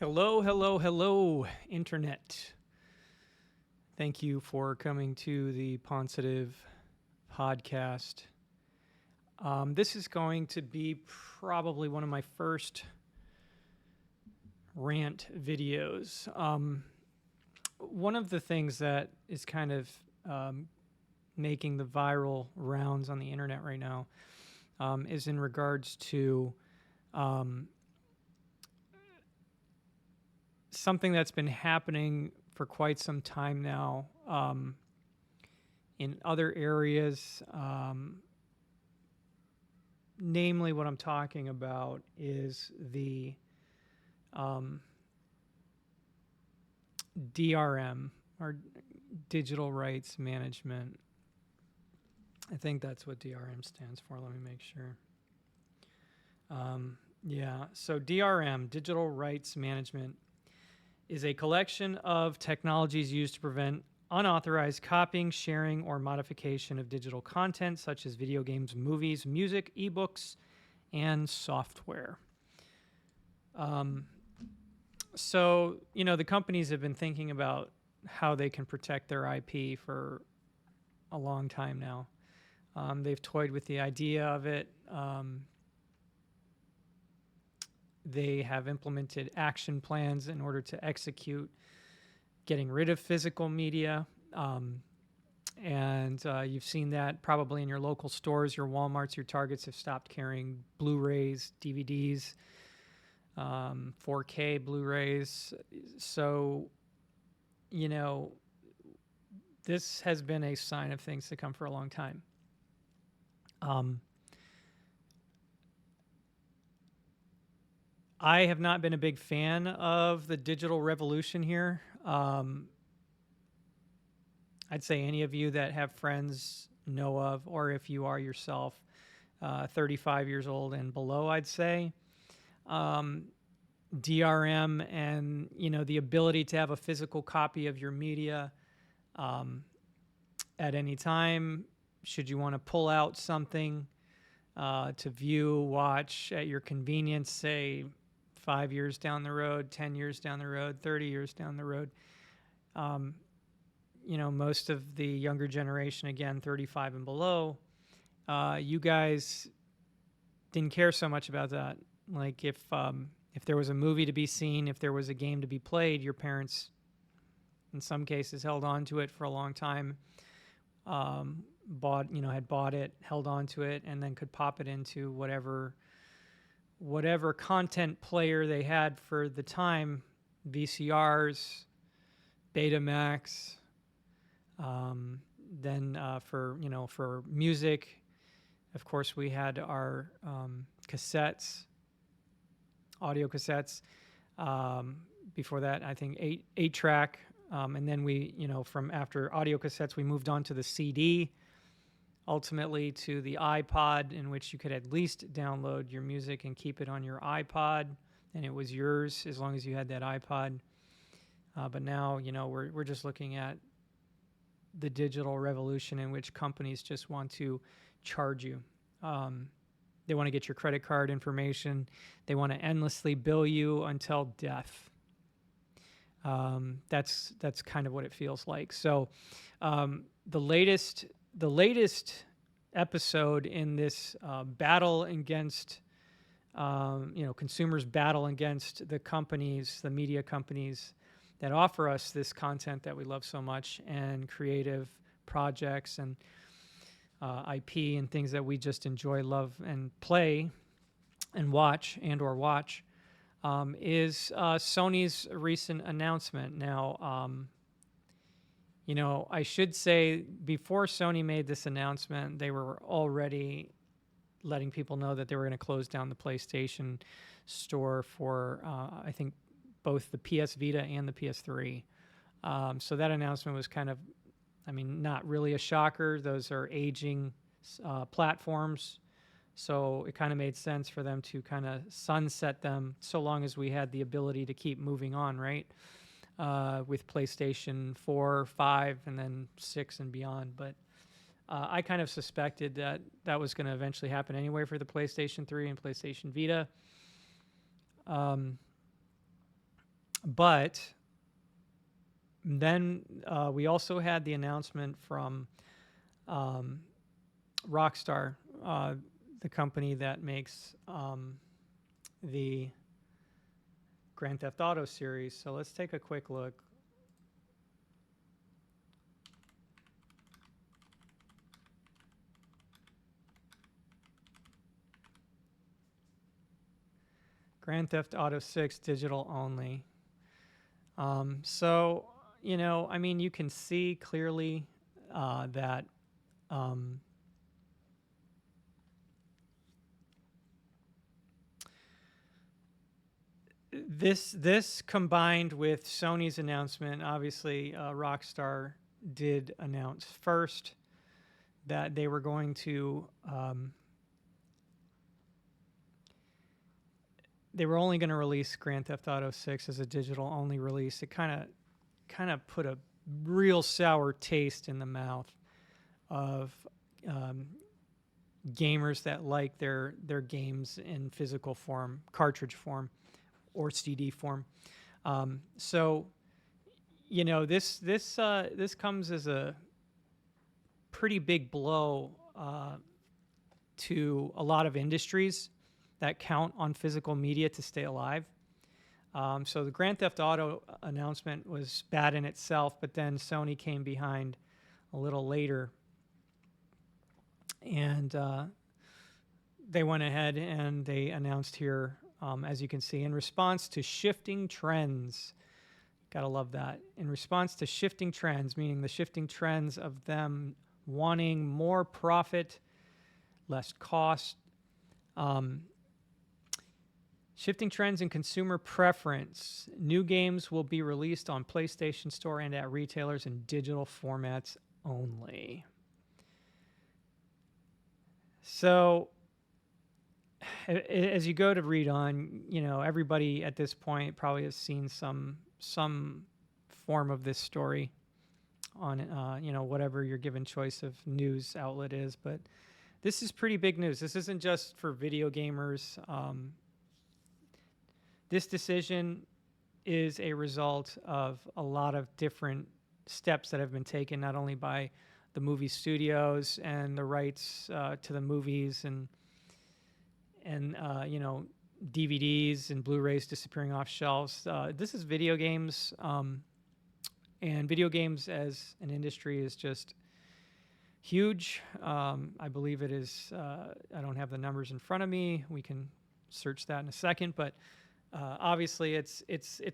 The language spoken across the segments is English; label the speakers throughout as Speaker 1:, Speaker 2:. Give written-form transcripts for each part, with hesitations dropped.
Speaker 1: Hello, hello, hello, Internet. Thank you for coming to the Poncetive Podcast. This is going to be probably one of my first rant videos. One of the things that is kind of making the viral rounds on the internet right now is in regards to something that's been happening for quite some time now in other areas. Namely, what I'm talking about is the DRM, or Digital Rights Management. I think that's what DRM stands for. Let me make sure. So DRM, Digital Rights Management, is a collection of technologies used to prevent unauthorized copying, sharing, or modification of digital content such as video games, movies, music, ebooks, and software. So, the companies have been thinking about how they can protect their IP for a long time now. They've toyed with the idea of it. They have implemented action plans in order to execute getting rid of physical media. And you've seen that probably in your local stores. Your Walmarts, your Targets have stopped carrying Blu-rays, DVDs, 4K Blu-rays. So, this has been a sign of things to come for a long time. I have not been a big fan of the digital revolution here. I'd say any of you that have friends know of, or if you are yourself 35 years old and below, I'd say DRM and the ability to have a physical copy of your media at any time, should you want to pull out something to view, watch at your convenience, say 5 years down the road, 10 years down the road, 30 years down the road. Most of the younger generation, again, 35 and below, you guys didn't care so much about that. Like if there was a movie to be seen, if there was a game to be played, your parents, in some cases, held on to it for a long time, had bought it, held on to it, and then could pop it into whatever content player they had for the time, VCRs, Betamax. Then for music, of course, we had our cassettes, audio cassettes. Before that, I think 8-track. And then we, from after audio cassettes, we moved on to the CD, ultimately to the iPod, in which you could at least download your music and keep it on your iPod, and it was yours as long as you had that iPod. But now, we're just looking at the digital revolution in which companies just want to charge you. They want to get your credit card information. They want to endlessly bill you until death. That's kind of what it feels like. So the latest episode in this battle against, consumers' battle against the companies, the media companies that offer us this content that we love so much, and creative projects and IP and things that we just enjoy, love, and play and watch is Sony's recent announcement. Now, I should say before Sony made this announcement, they were already letting people know that they were going to close down the PlayStation store for, I think, both the PS Vita and the PS3. So that announcement was kind of, not really a shocker. Those are aging platforms. So it kind of made sense for them to kind of sunset them so long as we had the ability to keep moving on, right? With PlayStation 4, 5, and then 6 and beyond. But I kind of suspected that was going to eventually happen anyway for the PlayStation 3 and PlayStation Vita. But then we also had the announcement from Rockstar, the company that makes the Grand Theft Auto series. So let's take a quick look. Grand Theft Auto 6 digital only. So, you know, I mean, you can see clearly that this combined with Sony's announcement, obviously Rockstar did announce first that they were going to they were only going to release Grand Theft Auto 6 as a digital only release. It kind of put a real sour taste in the mouth of gamers that like their games in physical form, cartridge form, or CD form. So, you know, this comes as a pretty big blow to a lot of industries that count on physical media to stay alive. So the Grand Theft Auto announcement was bad in itself, but then Sony came behind a little later, and they went ahead and they announced here, as you can see, in response to shifting trends. Gotta love that. In response to shifting trends, meaning the shifting trends of them wanting more profit, less cost, shifting trends in consumer preference. New games will be released on PlayStation Store and at retailers in digital formats only. So, as you go to read on, you know, everybody at this point probably has seen some form of this story on, you know, whatever your given choice of news outlet is. But this is pretty big news. This isn't just for video gamers. This decision is a result of a lot of different steps that have been taken, not only by the movie studios and the rights to the movies and you know, DVDs and Blu-rays disappearing off shelves. This is video games, and video games as an industry is just huge. I believe it is. I don't have the numbers in front of me. We can search that in a second, but obviously it's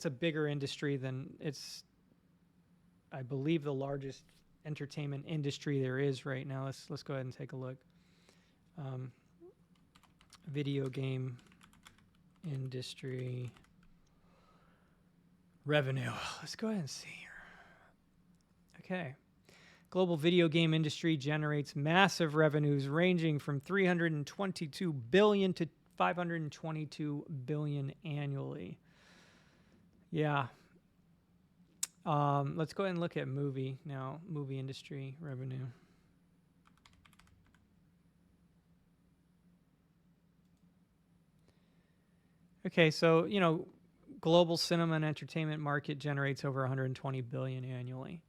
Speaker 1: a bigger industry than it's, I believe, the largest entertainment industry there is right now. Let's go ahead and take a look. Video game industry revenue. Let's go ahead and see here. Okay. Global video game industry generates massive revenues ranging from $322 billion to $522 billion annually. Yeah. Let's go ahead and look at movie industry revenue. Okay, so, you know, global cinema and entertainment market generates over 120 billion annually.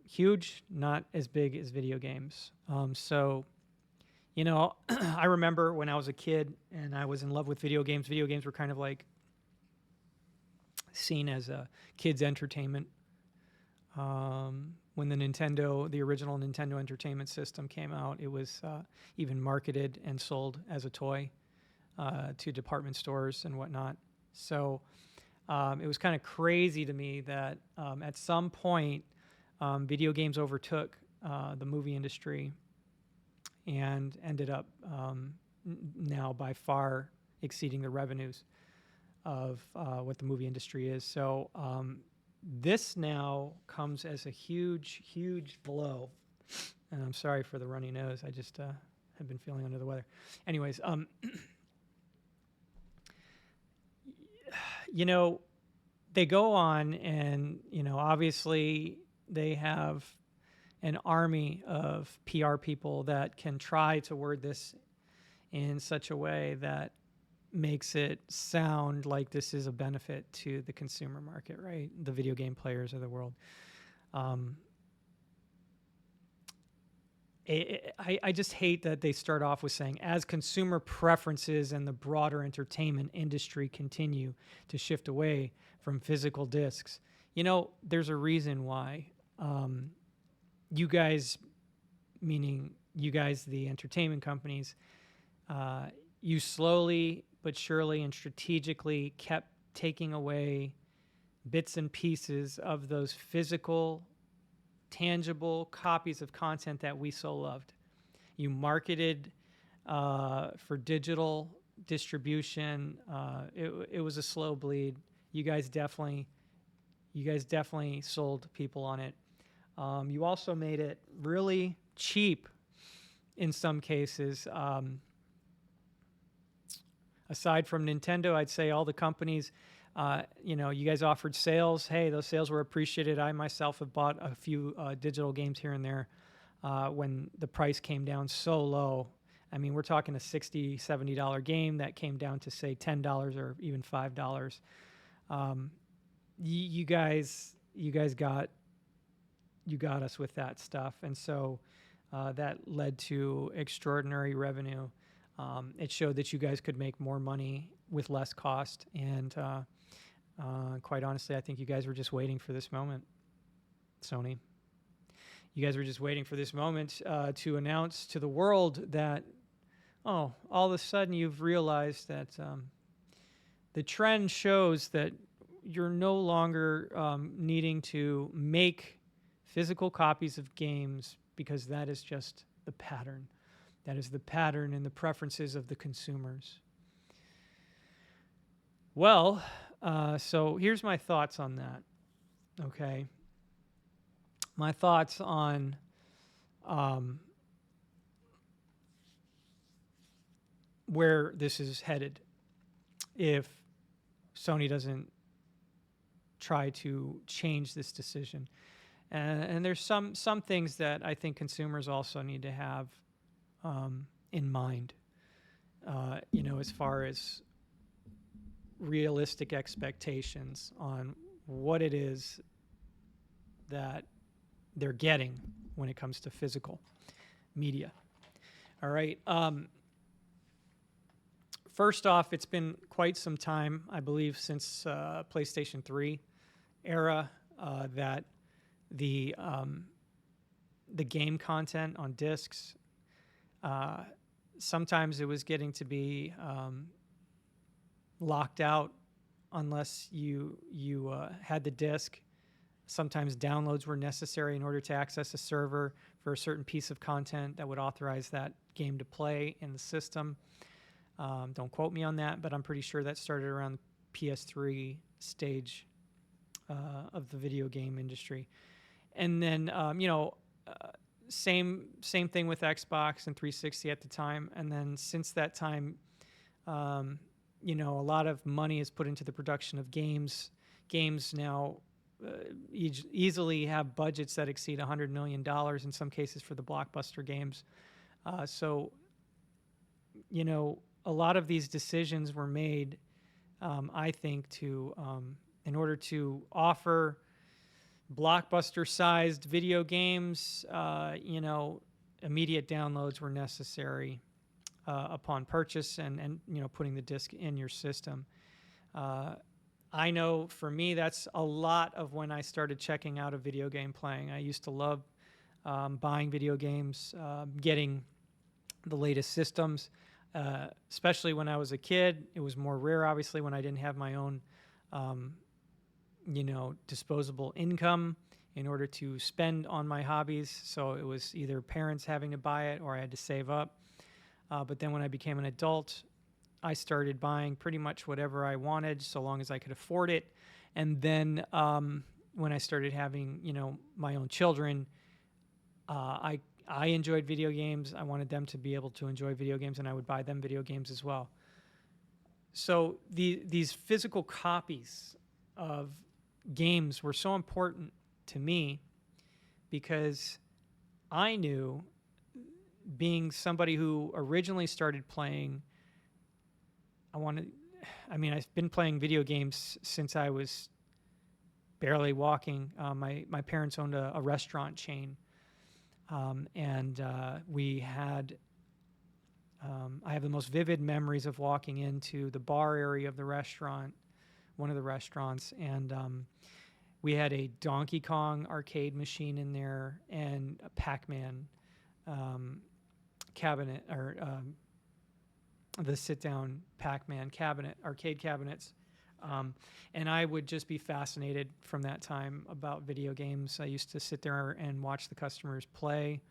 Speaker 1: Huge, not as big as video games. So, you know, I remember when I was a kid and I was in love with video games. Video games were kind of like seen as a kid's entertainment. When the original Nintendo Entertainment System came out, it was even marketed and sold as a toy to department stores and whatnot. So it was kind of crazy to me that at some point video games overtook the movie industry and ended up now by far exceeding the revenues of what the movie industry is. So this now comes as a huge, huge blow. And I'm sorry for the runny nose. I just have been feeling under the weather. Anyways, you know, they go on and, you know, obviously they have an army of PR people that can try to word this in such a way that makes it sound like this is a benefit to the consumer market, right? The video game players of the world. I just hate that they start off with saying, as consumer preferences and the broader entertainment industry continue to shift away from physical discs. There's a reason why you guys, meaning you guys, the entertainment companies, you slowly but surely and strategically kept taking away bits and pieces of those physical, tangible copies of content that we so loved. You marketed for digital distribution. It was a slow bleed. You guys definitely sold people on it. You also made it really cheap in some cases. Aside from Nintendo, I'd say all the companies, you guys offered sales. Hey, those sales were appreciated. I myself have bought a few digital games here and there when the price came down so low. I mean, we're talking a $60, $70 game that came down to, say, $10 or even $5. You guys got us with that stuff, and so that led to extraordinary revenue. It showed that you guys could make more money with less cost, and quite honestly, I think you guys were just waiting for this moment, Sony. You guys were just waiting for this moment to announce to the world that, all of a sudden you've realized that the trend shows that you're no longer needing to make physical copies of games, because that is just the pattern. That is the pattern and the preferences of the consumers. Well, so here's my thoughts on that. Okay. My thoughts on where this is headed if Sony doesn't try to change this decision. And there's some things that I think consumers also need to have in mind, as far as realistic expectations on what it is that they're getting when it comes to physical media. All right. First off, it's been quite some time, I believe, since PlayStation 3 era that the game content on discs, sometimes it was getting to be locked out unless you had the disc. Sometimes downloads were necessary in order to access a server for a certain piece of content that would authorize that game to play in the system. Don't quote me on that, but I'm pretty sure that started around the PS3 stage of the video game industry. And then, same thing with Xbox and 360 at the time. And then since that time, a lot of money is put into the production of games. Games now easily have budgets that exceed $100 million in some cases for the blockbuster games. So, a lot of these decisions were made, I think, in order to offer blockbuster-sized video games. Immediate downloads were necessary upon purchase, and putting the disc in your system. I know for me, that's a lot of when I started checking out of video game playing. I used to love buying video games, getting the latest systems, especially when I was a kid. It was more rare, obviously, when I didn't have my own, disposable income in order to spend on my hobbies. So it was either parents having to buy it or I had to save up. But then when I became an adult, I started buying pretty much whatever I wanted so long as I could afford it. And then when I started having, my own children, I enjoyed video games. I wanted them to be able to enjoy video games, and I would buy them video games as well. So these physical copies of games were so important to me because I knew, being somebody who originally started playing I've been playing video games since I was barely walking. My parents owned a restaurant chain, and we had. I have the most vivid memories of walking into the bar area of the restaurant, one of the restaurants, and we had a Donkey Kong arcade machine in there and a Pac-Man cabinet, or the sit-down Pac-Man cabinet, arcade cabinets. And I would just be fascinated from that time about video games. I used to sit there and watch the customers play.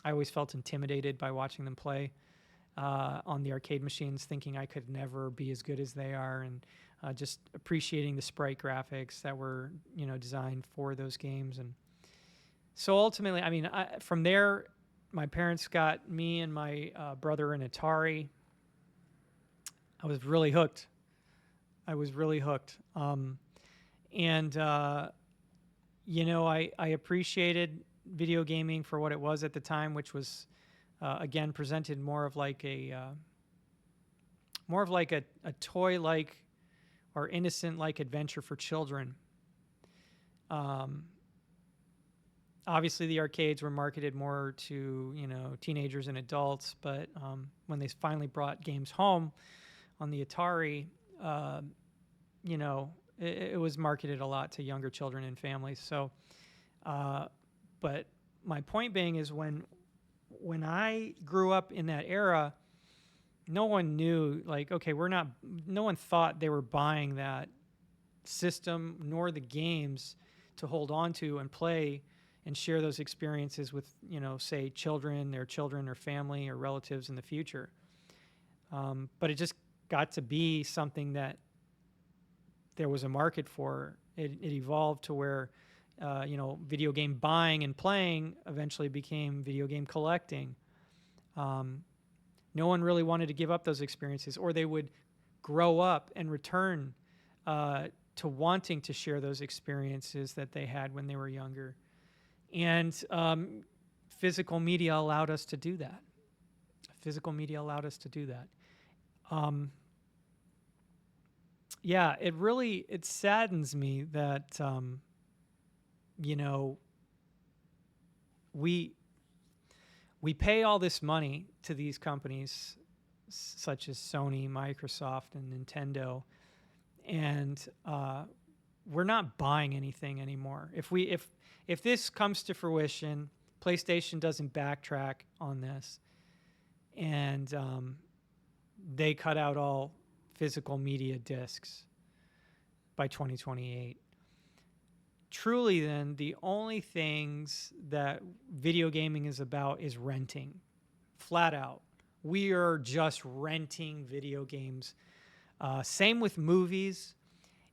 Speaker 1: I always felt intimidated by watching them play on the arcade machines, thinking I could never be as good as they are, and just appreciating the sprite graphics that were, designed for those games. And so ultimately, from there, my parents got me and my brother an Atari. I was really hooked. I appreciated video gaming for what it was at the time, which was, again, presented more of like a toy-like or innocent-like adventure for children. Obviously, the arcades were marketed more to, teenagers and adults, but when they finally brought games home on the Atari, it was marketed a lot to younger children and families. So, but my point being is when I grew up in that era, no one knew, no one thought they were buying that system nor the games to hold on to and play and share those experiences with, say, their children or family or relatives in the future. But it just got to be something that there was a market for. It evolved to where, video game buying and playing eventually became video game collecting. No one really wanted to give up those experiences, or they would grow up and return to wanting to share those experiences that they had when they were younger. And physical media allowed us to do that. It saddens me that, we pay all this money to these companies such as Sony, Microsoft, and Nintendo, and we're not buying anything anymore. If this comes to fruition, PlayStation doesn't backtrack on this, and they cut out all physical media discs by 2028. Truly, then, the only things that video gaming is about is renting. Flat out. We are just renting video games. Same with movies.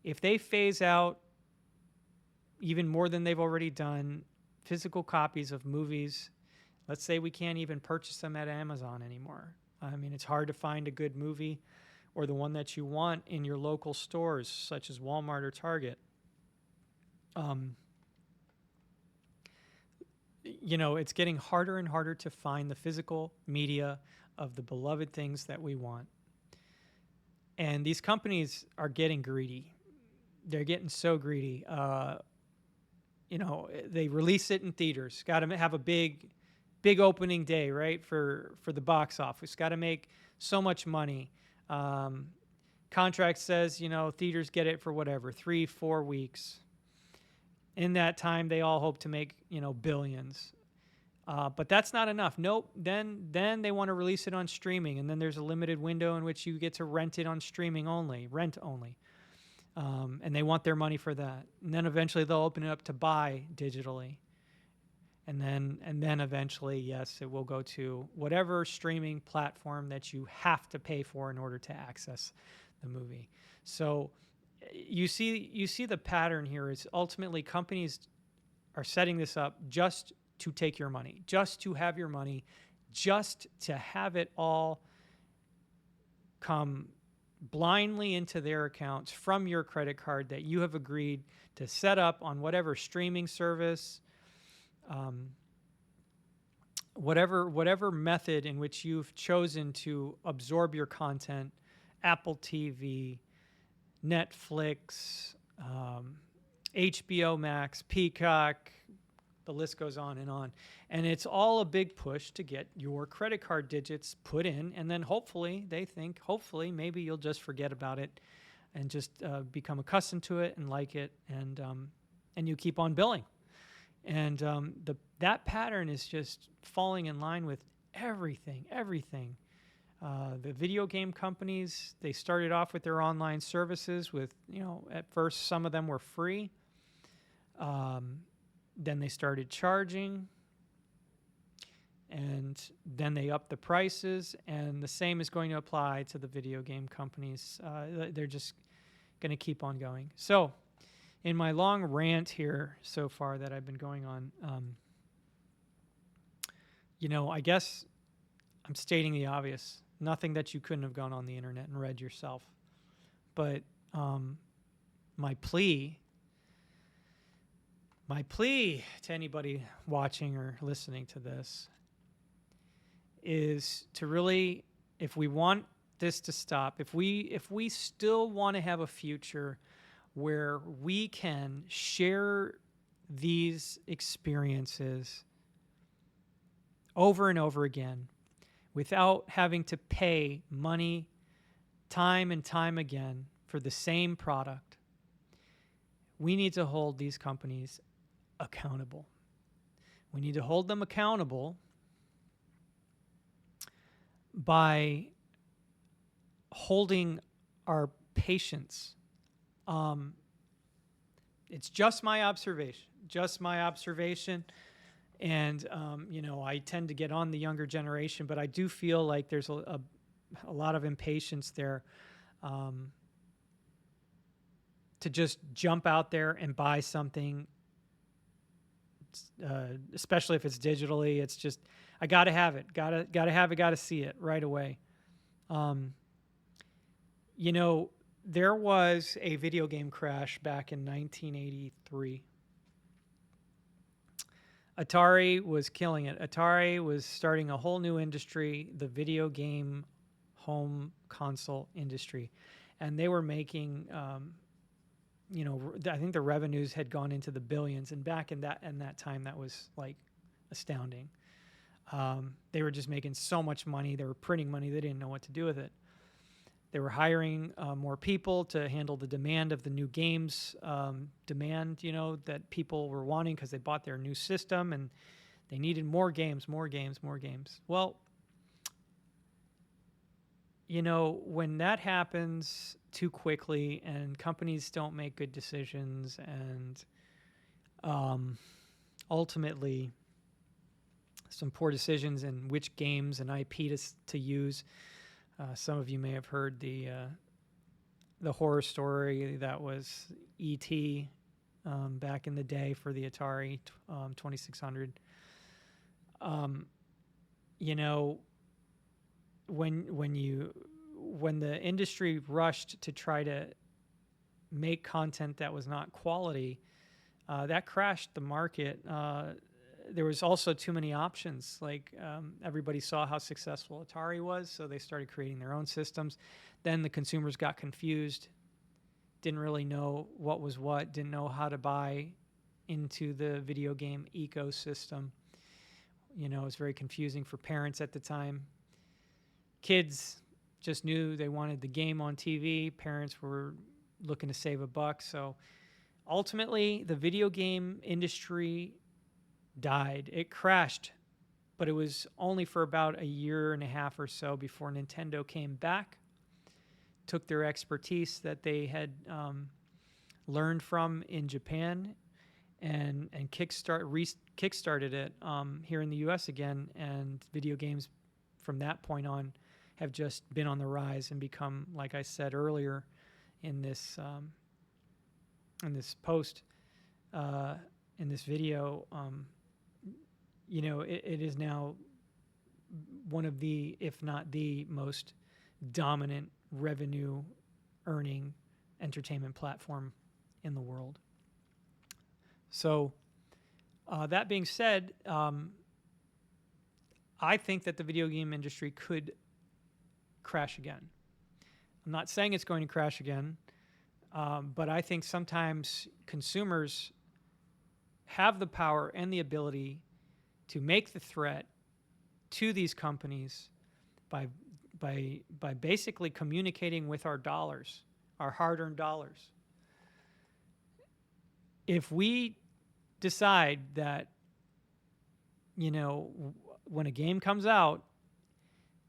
Speaker 1: If they phase out, even more than they've already done, physical copies of movies, let's say we can't even purchase them at Amazon anymore. It's hard to find a good movie or the one that you want in your local stores, such as Walmart or Target. It's getting harder and harder to find the physical media of the beloved things that we want. And these companies are getting greedy. They're getting so greedy. They release it in theaters. Got to have a big opening day, right? For the box office. Got to make so much money. Contract says, theaters get it for whatever, 3-4 weeks. In that time, they all hope to make, billions. But that's not enough. Nope. Then they want to release it on streaming, and then there's a limited window in which you get to rent it on streaming only, rent only. And they want their money for that. And then eventually they'll open it up to buy digitally. And then eventually, yes, it will go to whatever streaming platform that you have to pay for in order to access the movie. So you see the pattern here is ultimately companies are setting this up just to take your money, just to have your money, just to have it all come blindly into their accounts from your credit card that you have agreed to set up on whatever streaming service, whatever method in which you've chosen to absorb your content, Apple TV, Netflix, HBO Max, Peacock, the list goes on and on. And it's all a big push to get your credit card digits put in. And then hopefully, they think, hopefully, maybe you'll just forget about it and just become accustomed to it and like it. And you keep on billing. And that pattern is just falling in line with everything. The video game companies, they started off with their online services with, at first some of them were free. Then they started charging, and then they upped the prices, and the same is going to apply to the video game companies. They're just going to keep on going. So in my long rant here so far that I've been going on, I guess I'm stating the obvious. Nothing that you couldn't have gone on the internet and read yourself. But my plea to anybody watching or listening to this is to really, if we want this to stop, if we still want to have a future where we can share these experiences over and over again without having to pay money time and time again for the same product, we need to hold these companies accountable. We need to hold them accountable by holding our patience. It's just my observation. And, I tend to get on the younger generation, but I do feel like there's a lot of impatience there to just jump out there and buy something, especially if it's digitally. It's just, I got to have it, got to see it right away. There was a video game crash back in 1983. Atari was killing it. Atari was starting a whole new industry, the video game home console industry. And they were making, I think the revenues had gone into the billions. And back in that time, that was like astounding. They were just making so much money. They were printing money. They didn't know what to do with it. They were hiring more people to handle the demand of the new games, that people were wanting because they bought their new system and they needed more games. Well, when that happens too quickly and companies don't make good decisions and ultimately some poor decisions in which games and IP to use. Some of you may have heard the horror story that was E.T. Back in the day for the Atari 2600. When the industry rushed to try to make content that was not quality, that crashed the market. There was also too many options. Everybody saw how successful Atari was, so they started creating their own systems. Then the consumers got confused, didn't really know what was what, didn't know how to buy into the video game ecosystem. It was very confusing for parents at the time. Kids just knew they wanted the game on TV. Parents were looking to save a buck. So ultimately, the video game industry died. It crashed, but it was only for about a year and a half or so before Nintendo came back, took their expertise that they had learned from in Japan and kickstarted it here in the U.S. again. And video games from that point on have just been on the rise and become, like I said earlier in this post, in this video, it is now one of the, if not the most dominant revenue earning entertainment platform in the world. So that being said, I think that the video game industry could crash again. I'm not saying it's going to crash again, but I think sometimes consumers have the power and the ability to make the threat to these companies by basically communicating with our dollars, our hard-earned dollars. If we decide that, you know, when a game comes out,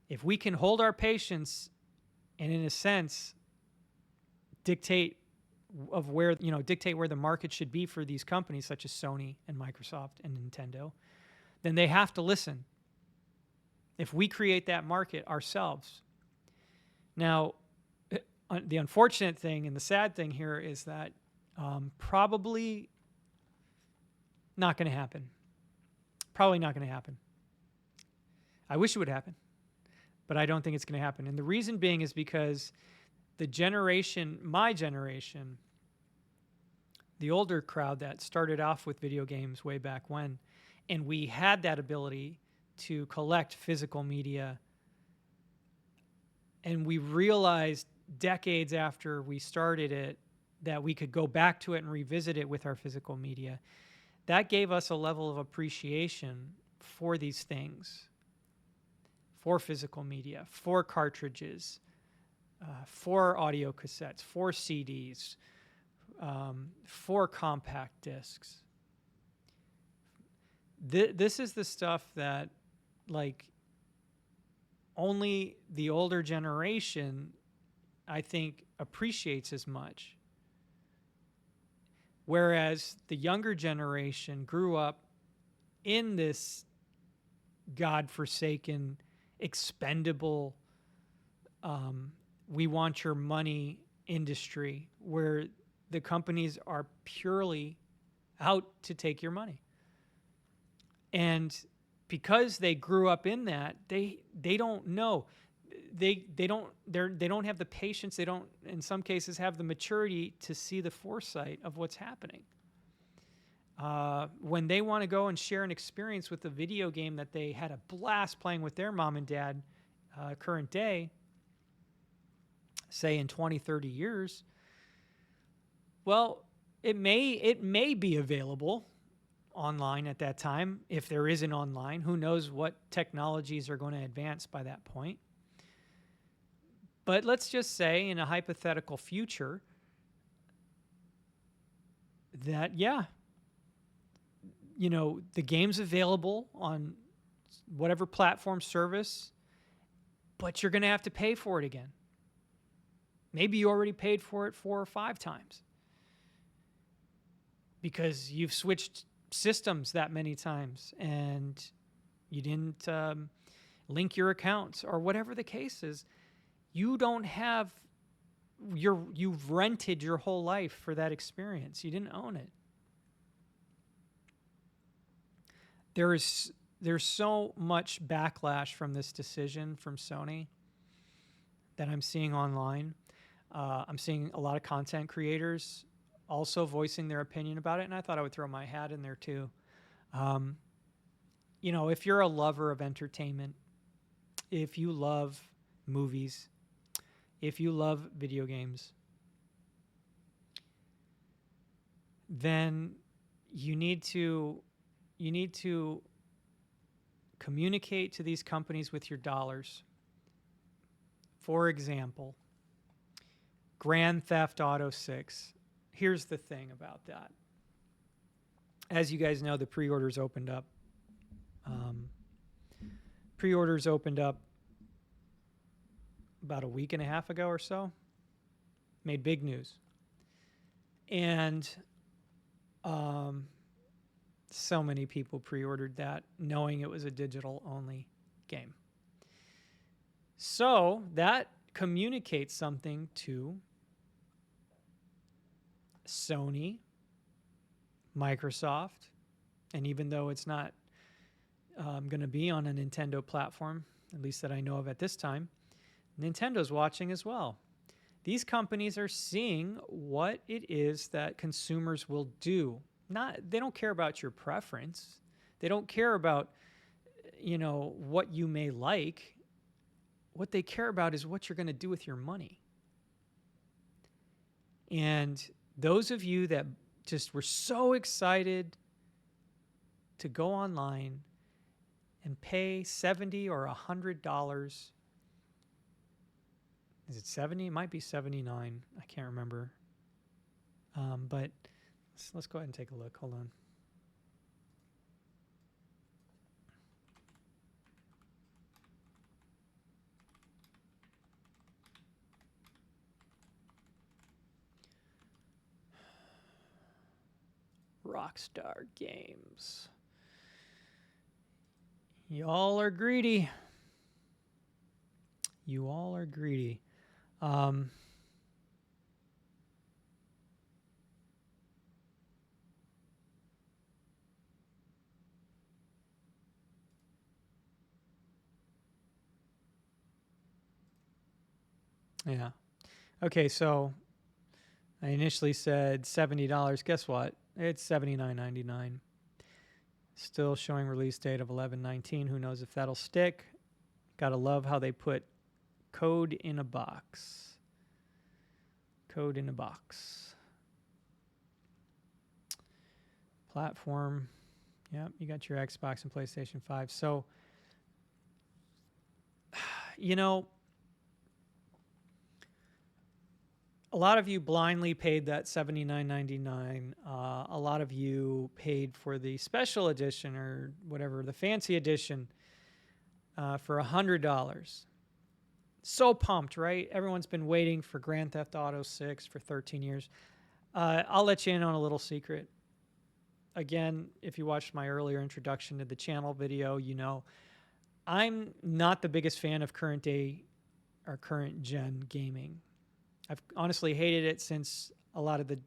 Speaker 1: if we can hold our patience and in a sense dictate where the market should be for these companies such as Sony and Microsoft and Nintendo, then they have to listen. If we create that market ourselves. Now, the unfortunate thing and the sad thing here is that probably not going to happen. Probably not going to happen. I wish it would happen, but I don't think it's going to happen. And the reason being is because the generation, my generation, the older crowd that started off with video games way back when, and we had that ability to collect physical media, and we realized decades after we started it that we could go back to it and revisit it with our physical media. That gave us a level of appreciation for these things, for physical media, for cartridges, for audio cassettes, for CDs, for compact discs. This is the stuff that, like, only the older generation, I think, appreciates as much. Whereas the younger generation grew up in this godforsaken, expendable, we want your money industry where the companies are purely out to take your money. And because they grew up in that, they don't know. They don't have the patience. They don't, in some cases, have the maturity to see the foresight of what's happening. When they want to go and share an experience with a video game that they had a blast playing with their mom and dad current day, say in 20, 30 years, well, it may be available online at that time. If there is an online, who knows what technologies are going to advance by that point. But let's just say in a hypothetical future that, yeah, you know, the game's available on whatever platform service, but you're going to have to pay for it again. Maybe you already paid for it 4 or 5 times because you've switched systems that many times and you didn't link your accounts or whatever the case is. You don't have you've rented your whole life for that experience. You didn't own it. There's so much backlash from this decision from Sony that I'm seeing online. I'm seeing a lot of content creators also voicing their opinion about it, and I thought I would throw my hat in there too. You know, if you're a lover of entertainment, if you love movies, if you love video games, then you need to communicate to these companies with your dollars. For example, Grand Theft Auto 6. Here's the thing about that. As you guys know, the pre-orders opened up. Pre-orders opened up about a week and a half ago or so. Made big news. And so many people pre-ordered that knowing it was a digital-only game. So that communicates something to Sony, Microsoft, and even though it's not going to be on a Nintendo platform, at least that I know of at this time, Nintendo's watching as well. These companies are seeing what it is that consumers will do. They don't care about your preference. They don't care about, what you may like. What they care about is what you're going to do with your money. And those of you that just were so excited to go online and pay $70 or $100. Is it 70? It might be 79. I can't remember. But let's go ahead and take a look. Hold on. Rockstar Games. Y'all are greedy. You all are greedy. Yeah. Okay, so I initially said $70. Guess what? It's $79.99. Still showing release date of 11/19. Who knows if that'll stick? Gotta love how they put code in a box. Code in a box. Platform. Yep, you got your Xbox and PlayStation 5. So, a lot of you blindly paid that $79.99. A lot of you paid for the special edition or whatever, the fancy edition, for $100. So pumped, right? Everyone's been waiting for Grand Theft Auto 6 for 13 years. I'll let you in on a little secret. Again, if you watched my earlier introduction to the channel video, I'm not the biggest fan of current day or current gen gaming. I've honestly hated it since a lot of the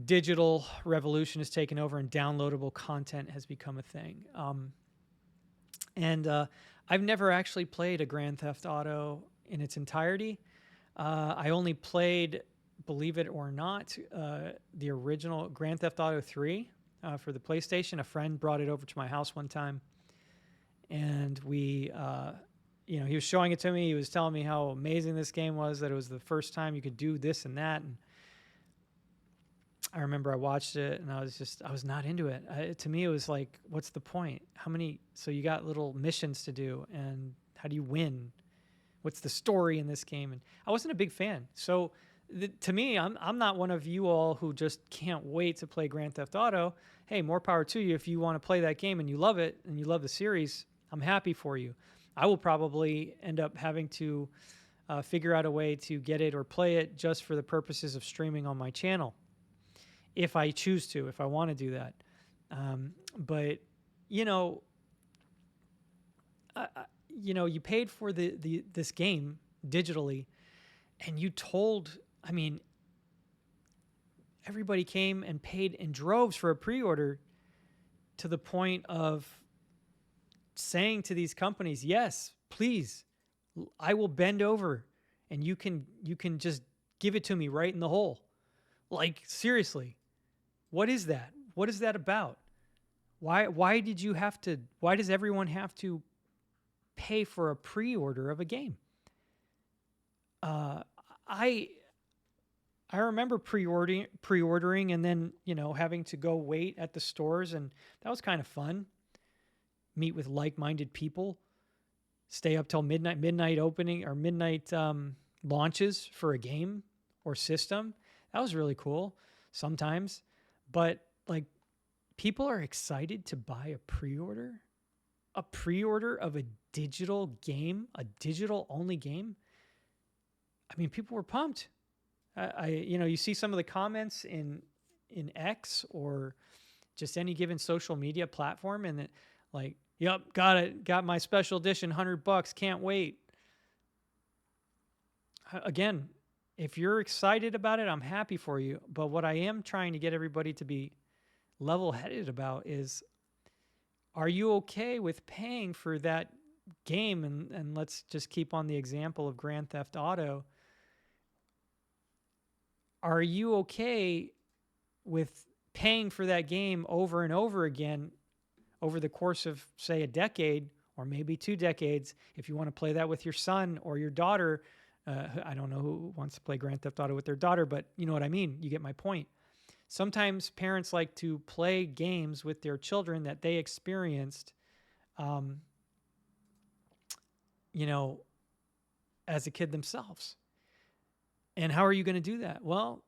Speaker 1: digital revolution has taken over and downloadable content has become a thing. I've never actually played a Grand Theft Auto in its entirety. I only played, believe it or not, the original Grand Theft Auto 3 for the PlayStation. A friend brought it over to my house one time, and we... he was showing it to me. He was telling me how amazing this game was, that it was the first time you could do this and that. And I remember I watched it and I was not into it. To me, it was like, what's the point? So you got little missions to do, and how do you win? What's the story in this game? And I wasn't a big fan. So to me, I'm not one of you all who just can't wait to play Grand Theft Auto. Hey, more power to you. If you want to play that game and you love it and you love the series, I'm happy for you. I will probably end up having to figure out a way to get it or play it just for the purposes of streaming on my channel, if I choose to, if I want to do that. But you paid for this game digitally, and you told, everybody came and paid in droves for a pre-order, to the point of saying to these companies, yes, please, I will bend over and you can just give it to me right in the hole. Like, seriously, what is that? What is that about? Why does everyone have to pay for a pre-order of a game? I remember pre-ordering and then, having to go wait at the stores, and that was kind of fun. Meet with like-minded people, stay up till midnight opening or midnight launches for a game or system. That was really cool sometimes. But people are excited to buy a pre-order of a digital game, a digital only game. People were pumped. You see some of the comments in X or just any given social media platform, and it, yep, got it. Got my special edition, $100. Can't wait. Again, if you're excited about it, I'm happy for you. But what I am trying to get everybody to be level-headed about is, are you okay with paying for that game? And let's just keep on the example of Grand Theft Auto. Are you okay with paying for that game over and over again over the course of, say, a decade or maybe 2 decades, if you want to play that with your son or your daughter. I don't know who wants to play Grand Theft Auto with their daughter, but you know what I mean. You get my point. Sometimes parents like to play games with their children that they experienced, you know, as a kid themselves. And how are you going to do that? Well,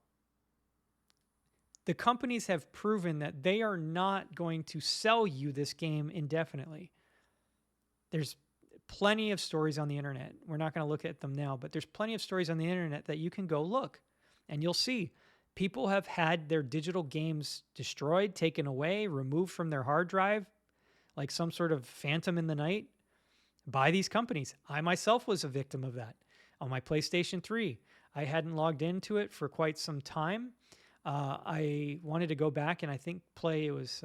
Speaker 1: the companies have proven that they are not going to sell you this game indefinitely. There's plenty of stories on the internet. We're not going to look at them now, but there's plenty of stories on the internet that you can go look and you'll see people have had their digital games destroyed, taken away, removed from their hard drive, like some sort of phantom in the night by these companies. I myself was a victim of that on my PlayStation 3. I hadn't logged into it for quite some time. I wanted to go back and I think play, it was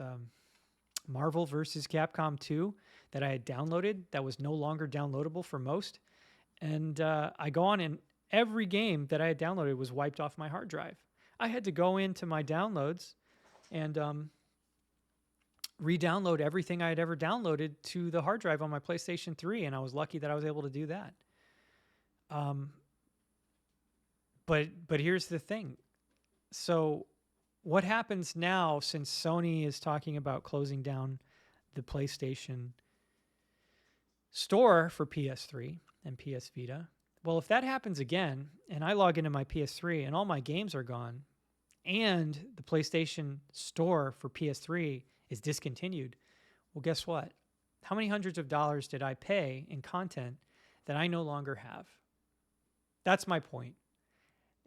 Speaker 1: Marvel vs. Capcom 2 that I had downloaded that was no longer downloadable for most. And I go on and every game that I had downloaded was wiped off my hard drive. I had to go into my downloads and re-download everything I had ever downloaded to the hard drive on my PlayStation 3, and I was lucky that I was able to do that. But here's the thing. So what happens now, since Sony is talking about closing down the PlayStation Store for PS3 and PS Vita? Well, if that happens again, and I log into my PS3 and all my games are gone, and the PlayStation Store for PS3 is discontinued, well, guess what? How many hundreds of dollars did I pay in content that I no longer have? That's my point.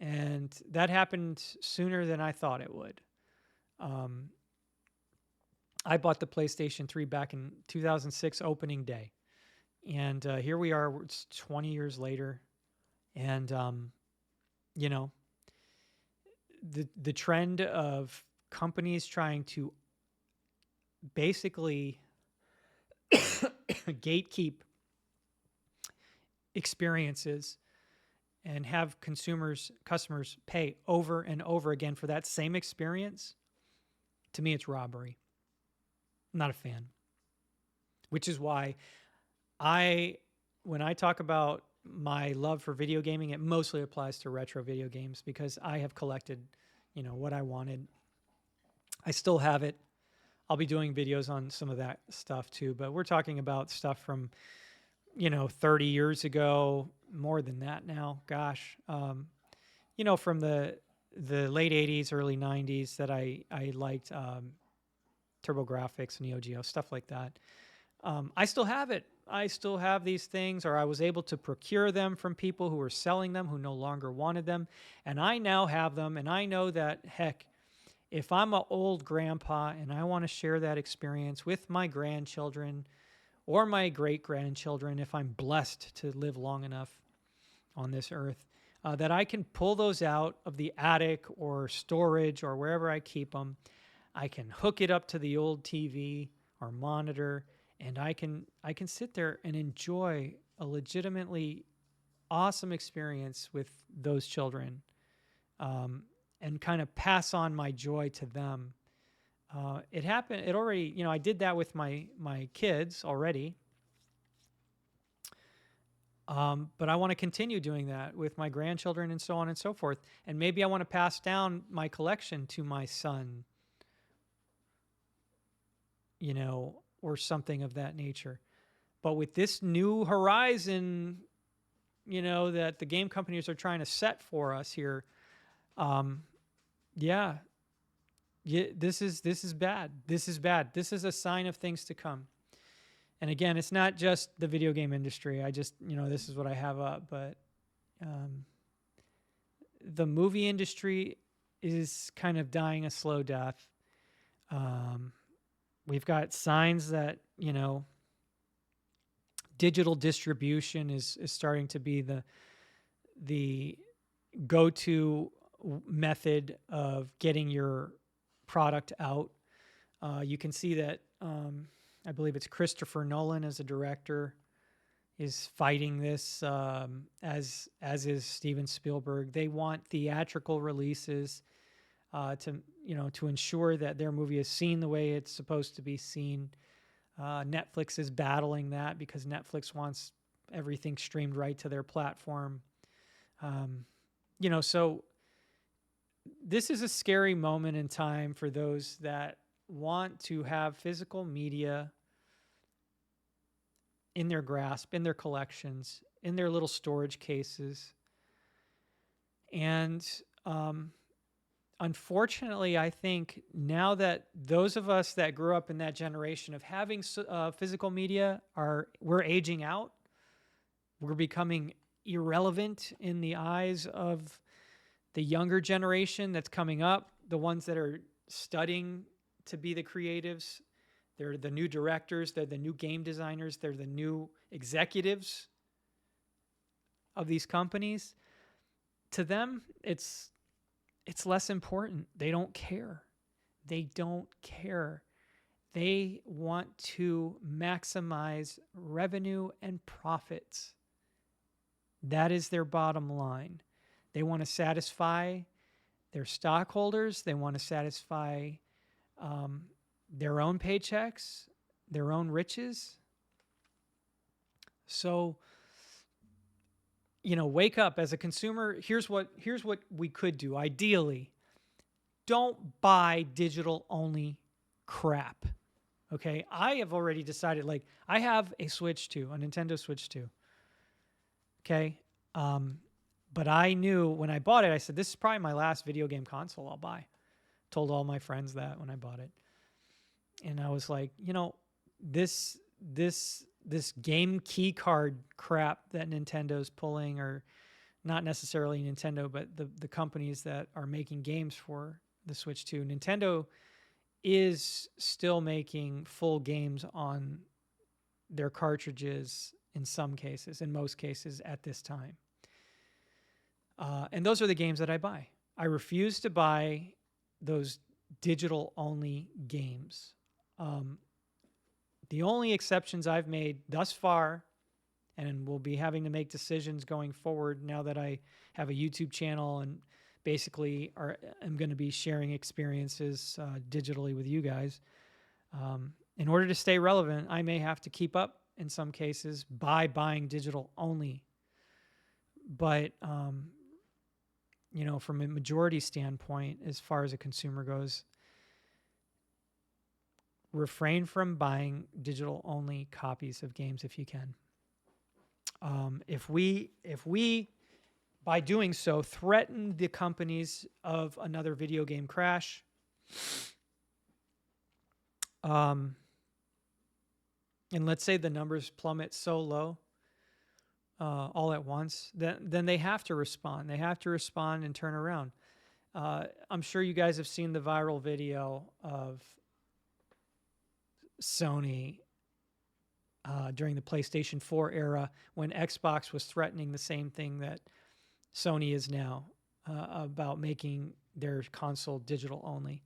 Speaker 1: And that happened sooner than I thought it would. I bought the PlayStation 3 back in 2006 opening day. And here we are, it's 20 years later. And, you know, the trend of companies trying to basically gatekeep experiences and have customers pay over and over again for that same experience, to me, it's robbery. I'm not a fan. Which is why when I talk about my love for video gaming, it mostly applies to retro video games because I have collected, you know, what I wanted. I still have it. I'll be doing videos on some of that stuff too, but we're talking about stuff from, 30 years ago, more than that now. Gosh, from the late 80s, early 90s that I liked, TurboGrafx, Neo Geo, stuff like that. I still have it. I still have these things, or I was able to procure them from people who were selling them, who no longer wanted them. And I now have them. And I know that, heck, if I'm an old grandpa and I want to share that experience with my grandchildren or my great-grandchildren, if I'm blessed to live long enough on this earth, that I can pull those out of the attic or storage or wherever I keep them. I can hook it up to the old TV or monitor, and I can sit there and enjoy a legitimately awesome experience with those children, and kind of pass on my joy to them. It happened. It already, I did that with my kids already. But I want to continue doing that with my grandchildren and so on and so forth. And maybe I want to pass down my collection to my son, or something of that nature. But with this new horizon, that the game companies are trying to set for us here, this is bad. This is bad. This is a sign of things to come. And again, it's not just the video game industry. I just, this is what I have up, but the movie industry is kind of dying a slow death. We've got signs that, digital distribution is starting to be the go-to method of getting your product out. You can see that, I believe it's Christopher Nolan as a director is fighting this, as is Steven Spielberg. They want theatrical releases. to ensure that their movie is seen the way it's supposed to be seen. Netflix is battling that because Netflix wants everything streamed right to their platform. So this is a scary moment in time for those that want to have physical media in their grasp, in their collections, in their little storage cases. And unfortunately, I think now that those of us that grew up in that generation of having physical media we're aging out. We're becoming irrelevant in the eyes of the younger generation that's coming up, the ones that are studying to be the creatives. They're the new directors, they're the new game designers, they're the new executives of these companies. To them, it's less important. They don't care. They don't care. They want to maximize revenue and profits. That is their bottom line. They want to satisfy their stockholders. They want to satisfy their own paychecks, their own riches. So, wake up as a consumer. Here's what we could do. Ideally, don't buy digital only crap. Okay. I have already decided, I have a Switch 2, a Nintendo Switch 2. Okay. But I knew when I bought it, I said, this is probably my last video game console I'll buy. Told all my friends that when I bought it. And I was like, this game key card crap that Nintendo's pulling, or not necessarily Nintendo, but the companies that are making games for the Switch 2. Nintendo is still making full games on their cartridges in some cases, in most cases at this time. And those are the games that I buy. I refuse to buy those digital only games. The only exceptions I've made thus far, and will be having to make decisions going forward now that I have a YouTube channel and basically am going to be sharing experiences digitally with you guys. In order to stay relevant, I may have to keep up in some cases by buying digital only. But, from a majority standpoint, as far as a consumer goes, refrain from buying digital only copies of games if you can. If we, by doing so, threaten the companies of another video game crash, and let's say the numbers plummet so low all at once, then they have to respond. They have to respond and turn around. I'm sure you guys have seen the viral video of Sony during the PlayStation 4 era when Xbox was threatening the same thing that Sony is now about making their console digital only.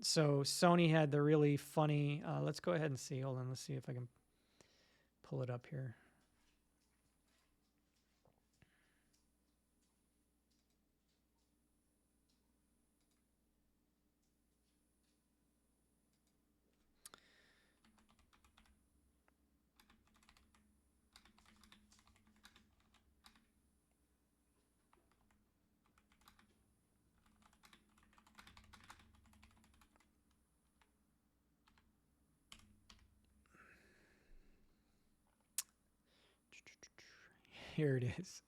Speaker 1: So Sony had the really funny, let's go ahead and see. Hold on, let's see if I can pull it up here. Here it is.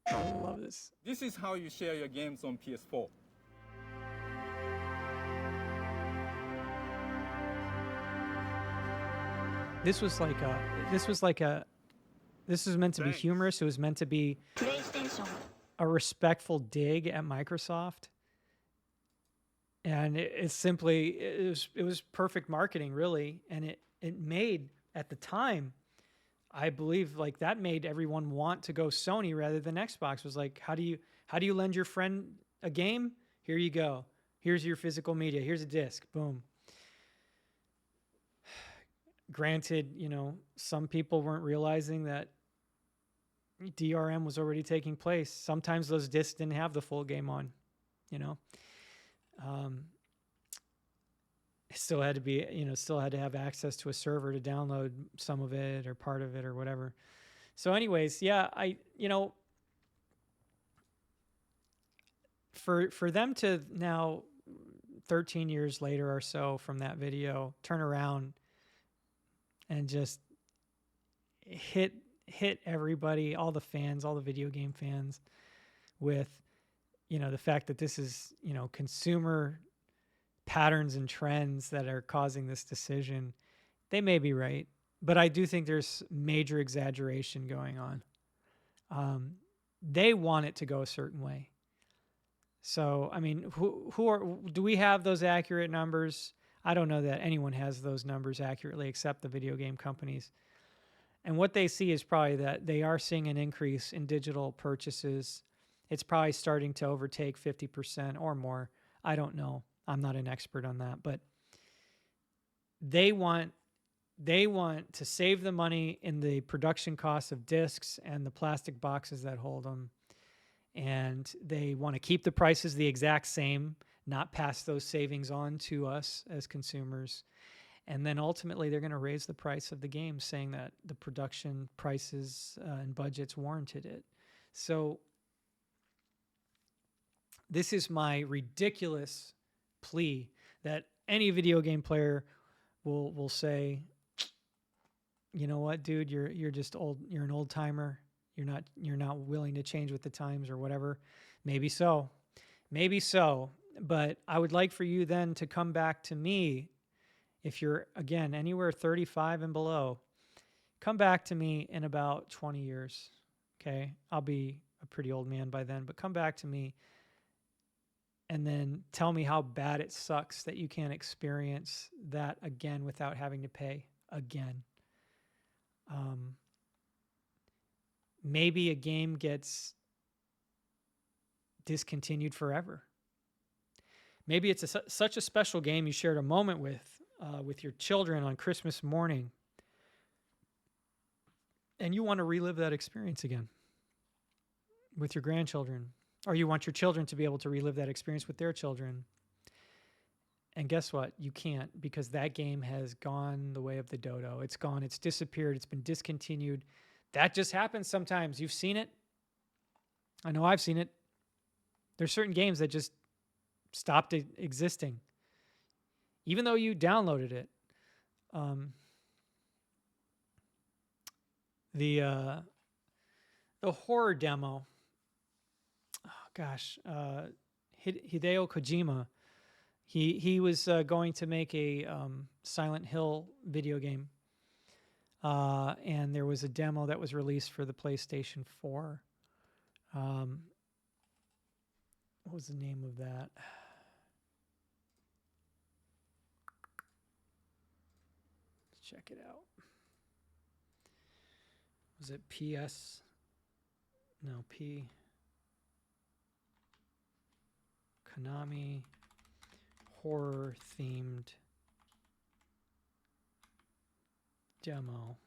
Speaker 1: I love this.
Speaker 2: This is how you share your games on PS4.
Speaker 1: This was meant to be humorous. It was meant to be a respectful dig at Microsoft. And it was perfect marketing, really. And it made, at the time, I believe that made everyone want to go Sony rather than Xbox. It was like, how do you lend your friend a game? Here you go. Here's your physical media. Here's a disc. Boom. Granted, some people weren't realizing that DRM was already taking place. Sometimes those discs didn't have the full game on, you know. It still had to be, still had to have access to a server to download some of it or part of it or whatever. So anyways, yeah, for them to now 13 years later or so from that video turn around and just hit everybody, all the fans, all the video game fans with, the fact that this is, consumer patterns and trends that are causing this decision. They may be right, but I do think there's major exaggeration going on. They want it to go a certain way. So, I mean, do we have those accurate numbers? I don't know that anyone has those numbers accurately except the video game companies. And what they see is probably that they are seeing an increase in digital purchases. It's probably starting to overtake 50% or more. I don't know. I'm not an expert on that, but they want to save the money in the production costs of discs and the plastic boxes that hold them. And they want to keep the prices the exact same, not pass those savings on to us as consumers. And then ultimately they're going to raise the price of the game, saying that the production prices and budgets warranted it. So this is my ridiculous plea that any video game player will say, you know what, dude, you're just old. You're an old timer. You're not willing to change with the times or whatever. Maybe so. But I would like for you then to come back to me. If you're, again, anywhere 35 and below, come back to me in about 20 years. Okay. I'll be a pretty old man by then, but come back to me and then tell me how bad it sucks that you can't experience that again without having to pay again. Maybe a game gets discontinued forever. Maybe it's such a special game you shared a moment with your children on Christmas morning, and you want to relive that experience again with your grandchildren, or you want your children to be able to relive that experience with their children. And guess what? You can't, because that game has gone the way of the dodo. It's gone. It's disappeared. It's been discontinued. That just happens sometimes. You've seen it. I know I've seen it. There's certain games that just stopped existing, even though you downloaded it. The horror demo. Oh gosh, Hideo Kojima. He was going to make a Silent Hill video game, and there was a demo that was released for the PlayStation 4. What was the name of that? Let's check it out. Was it PS? No, P. Konami horror themed demo.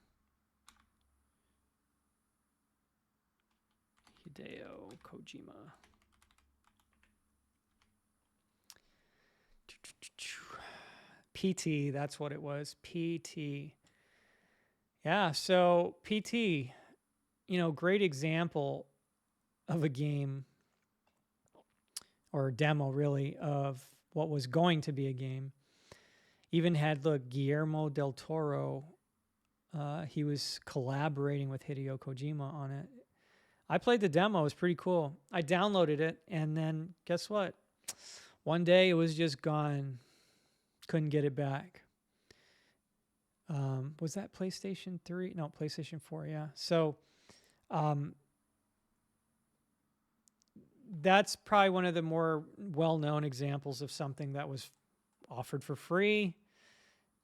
Speaker 1: Hideo Kojima. PT, that's what it was. PT. Yeah, so PT, great example of a game or a demo, really, of what was going to be a game. Even had Guillermo del Toro. He was collaborating with Hideo Kojima on it. I played the demo. It was pretty cool. I downloaded it, and then guess what? One day it was just gone. Couldn't get it back. Was that PlayStation 3? No, PlayStation 4, yeah. So that's probably one of the more well-known examples of something that was offered for free.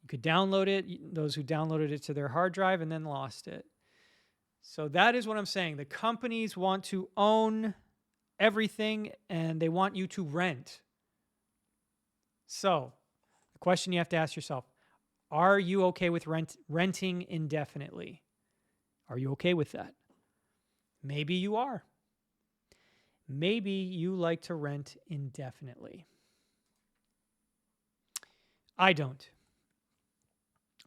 Speaker 1: You could download it, those who downloaded it to their hard drive and then lost it. So that is what I'm saying. The companies want to own everything and they want you to rent. So the question you have to ask yourself, are you okay with renting indefinitely? Are you okay with that? Maybe you are. Maybe you like to rent indefinitely. I don't.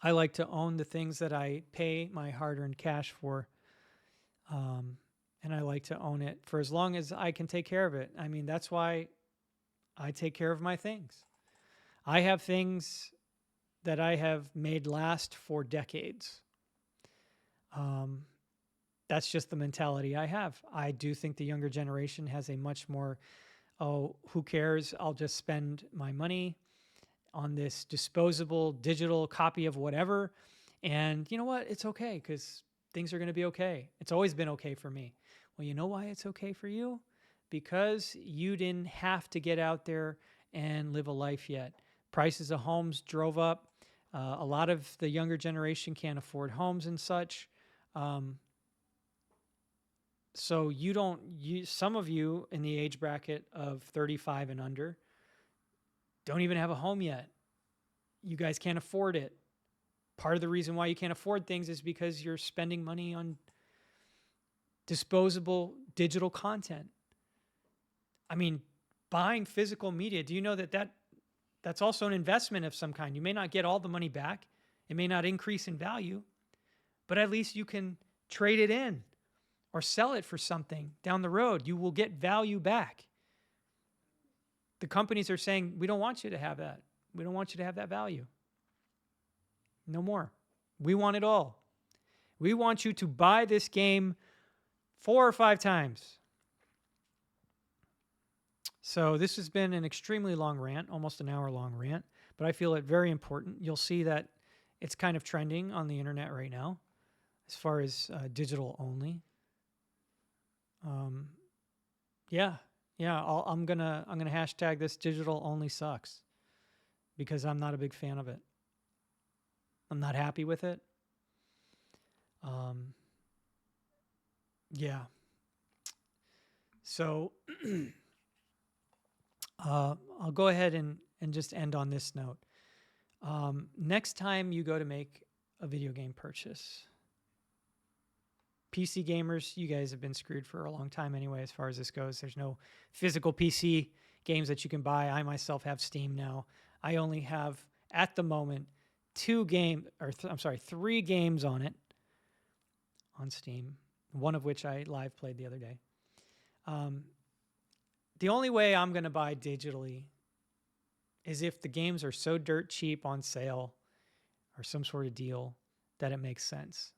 Speaker 1: I like to own the things that I pay my hard-earned cash for, and I like to own it for as long as I can take care of it. I mean, that's why I take care of my things. I have things that I have made last for decades. That's just the mentality I have. I do think the younger generation has a much more, oh, who cares? I'll just spend my money on this disposable digital copy of whatever. And you know what? It's okay because things are going to be okay. It's always been okay for me. Well, you know why it's okay for you? Because you didn't have to get out there and live a life yet. Prices of homes drove up. A lot of the younger generation can't afford homes and such. So some of you in the age bracket of 35 and under don't even have a home yet. You guys can't afford it. Part of the reason why you can't afford things is because you're spending money on disposable digital content. I mean, buying physical media, do you know that's also an investment of some kind? You may not get all the money back. It may not increase in value, but at least you can trade it in or sell it for something down the road. You will get value back. The companies are saying, we don't want you to have that. We don't want you to have that value. No more. We want it all. We want you to buy this game 4 or 5 times. So this has been an extremely long rant, almost an hour-long rant, but I feel it very important. You'll see that it's kind of trending on the internet right now as far as digital only. I'm gonna hashtag this digital only sucks because I'm not a big fan of it. I'm not happy with it. So I'll go ahead and just end on this note. Next time you go to make a video game purchase, PC gamers, you guys have been screwed for a long time anyway as far as this goes. There's no physical PC games that you can buy. I myself have Steam now. I only have, at the moment, 3 games on it, on Steam, one of which I live played the other day. The only way I'm going to buy digitally is if the games are so dirt cheap on sale or some sort of deal that it makes sense.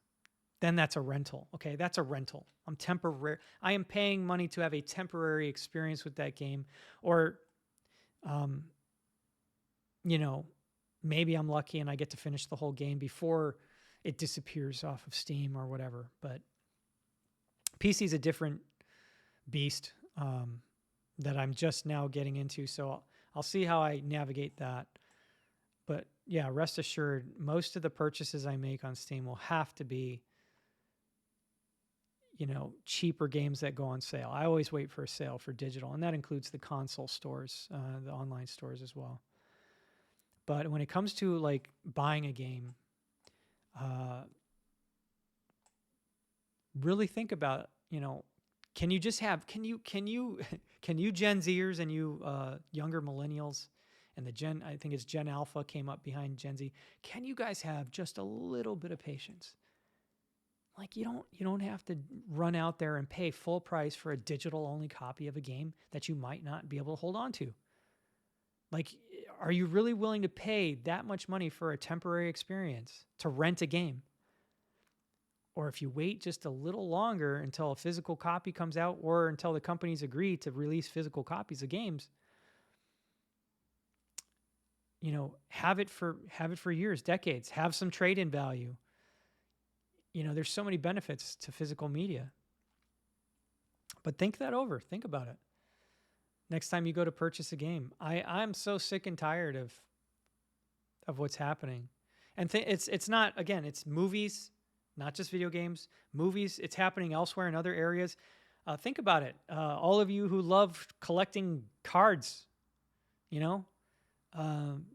Speaker 1: Then that's a rental. Okay, that's a rental. I am paying money to have a temporary experience with that game, or, maybe I'm lucky and I get to finish the whole game before it disappears off of Steam or whatever. But PC is a different beast that I'm just now getting into, so I'll see how I navigate that. But yeah, rest assured, most of the purchases I make on Steam will have to be cheaper games that go on sale. I always wait for a sale for digital, and that includes the console stores, the online stores as well. But when it comes to like buying a game, really think about, can you Gen Zers and you younger millennials and I think it's Gen Alpha came up behind Gen Z. Can you guys have just a little bit of patience? Like you don't have to run out there and pay full price for a digital only copy of a game that you might not be able to hold on to. Like, are you really willing to pay that much money for a temporary experience to rent a game? Or if you wait just a little longer until a physical copy comes out or until the companies agree to release physical copies of games, have it for years, decades, have some trade-in value. There's so many benefits to physical media. But think that over. Think about it. Next time you go to purchase a game. I'm so sick and tired of what's happening. And it's not, again, it's movies, not just video games. Movies, it's happening elsewhere in other areas. Think about it. All of you who love collecting cards,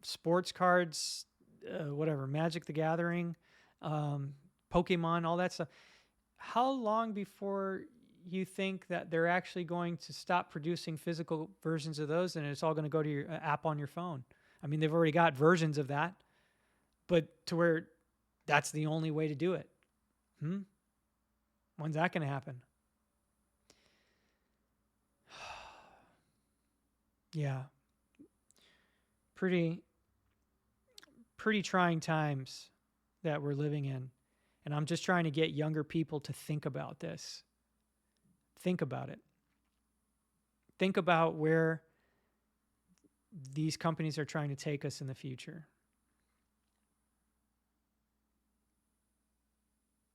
Speaker 1: sports cards, whatever, Magic the Gathering, Pokemon, all that stuff. How long before you think that they're actually going to stop producing physical versions of those and it's all going to go to your app on your phone? I mean, they've already got versions of that, but to where that's the only way to do it. When's that going to happen? Yeah. Pretty trying times that we're living in. And I'm just trying to get younger people to think about this. Think about it. Think about where these companies are trying to take us in the future.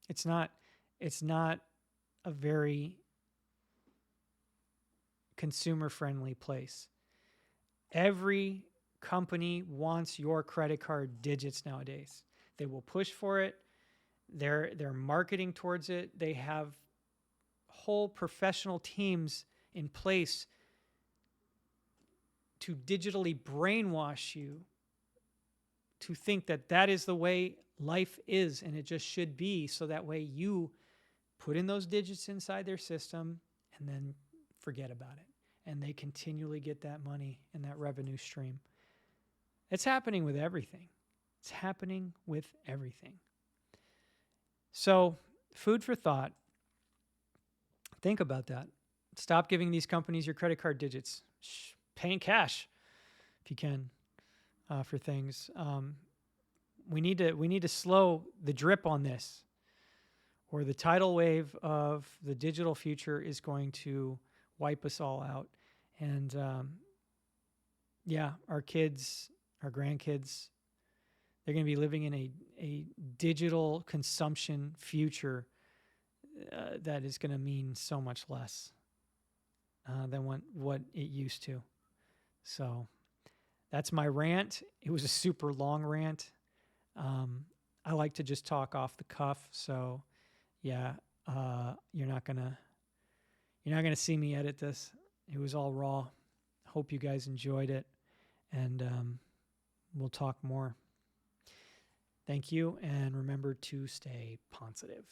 Speaker 1: It's not a very consumer-friendly place. Every company wants your credit card digits nowadays. They will push for it. They're marketing towards it. They have whole professional teams in place to digitally brainwash you to think that that is the way life is and it just should be, so that way you put in those digits inside their system and then forget about it. And they continually get that money and that revenue stream. It's happening with everything. It's happening with everything. So, food for thought. Think about that. Stop giving these companies your credit card digits. Pay in cash if you can for things. We need to slow the drip on this, or the tidal wave of the digital future is going to wipe us all out. And our kids, our grandkids, they're going to be living in a digital consumption future that is going to mean so much less than what it used to. So that's my rant. It was a super long rant. I like to just talk off the cuff. So yeah, you're not gonna see me edit this. It was all raw. Hope you guys enjoyed it, and we'll talk more. Thank you, and remember to stay Poncetive.